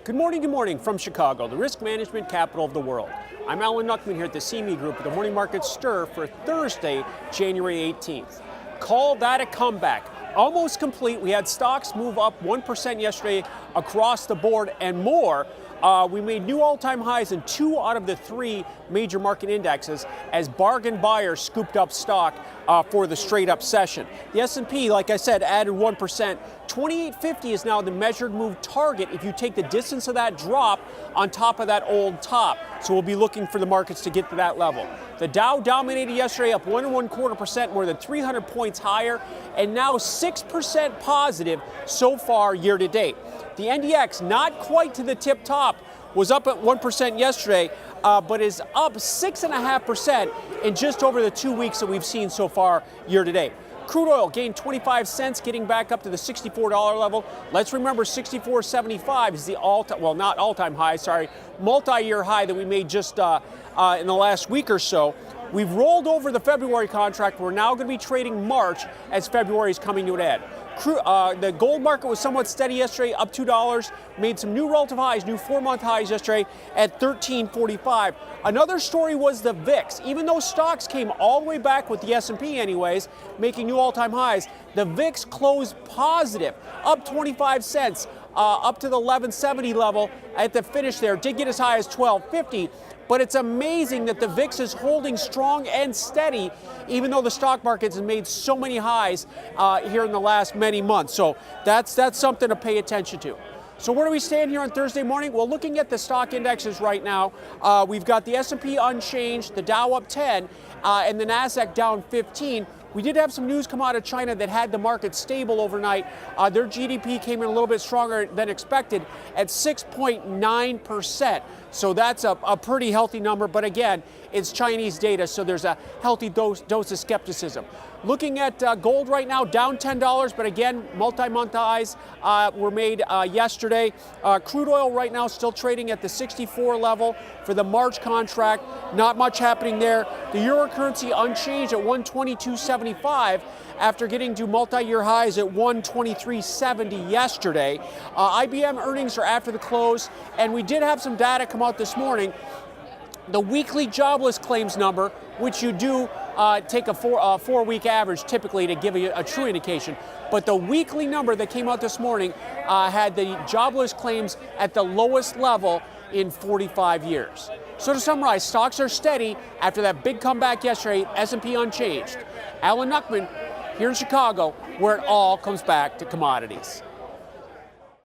Good morning from Chicago, the risk management capital of the world. I'm Alan Nuckman here at the CME Group with the Morning Market Stir for Thursday, January 18th. Call that a comeback. Almost complete. We had stocks move up 1% yesterday across the board and more. We made new all-time highs in 2 out of the 3 major market indexes as bargain buyers scooped up stock for the straight-up session. The S&P, like I said, added 1%. 2850 is now the measured move target if you take the distance of that drop on top of that old top. So we'll be looking for the markets to get to that level. The Dow dominated yesterday, up 1.25%, more than 300 points higher, and now 6% positive so far year to date. The NDX, not quite to the tip top, was up at 1% yesterday, but is up 6.5% in just over the 2 weeks that we've seen so far year to date. Crude oil gained 25 cents, getting back up to the $64 level. Let's remember $64.75 is the not all-time high, multi-year high that we made just in the last week or so. We've rolled over the February contract. We're now going to be trading March as February is coming to an end. The gold market was somewhat steady yesterday, up $2, made some new relative highs, new 4-month highs yesterday at $13.45. Another story was the VIX. Even though stocks came all the way back with the S&P anyways, making new all-time highs, the VIX closed positive, up 25 cents, up to the 1170 level at the finish there. Did get as high as 1250. But it's amazing that the VIX is holding strong and steady, even though the stock market has made so many highs here in the last many months. So that's something to pay attention to. So where do we stand here on Thursday morning? Well, looking at the stock indexes right now, we've got the S&P unchanged, the Dow up 10, and the NASDAQ down 15. We did have some news come out of China that had the market stable overnight. Their GDP came in a little bit stronger than expected at 6.9%. So that's a pretty healthy number. But again, it's Chinese data, so there's a healthy dose of skepticism. Looking at gold right now, down $10, but again, multi-month highs were made yesterday. Crude oil right now still trading at the 64 level for the March contract. Not much happening there. The euro currency unchanged at 122.75 after getting to multi-year highs at 123.70 yesterday. IBM earnings are after the close, and we did have some data come out this morning. The weekly jobless claims number, which you do take a 4-week average typically to give you a true indication, but the weekly number that came out this morning had the jobless claims at the lowest level in 45 years. So to summarize, stocks are steady after that big comeback yesterday, S&P unchanged. Alan Nuckman here in Chicago, where it all comes back to commodities.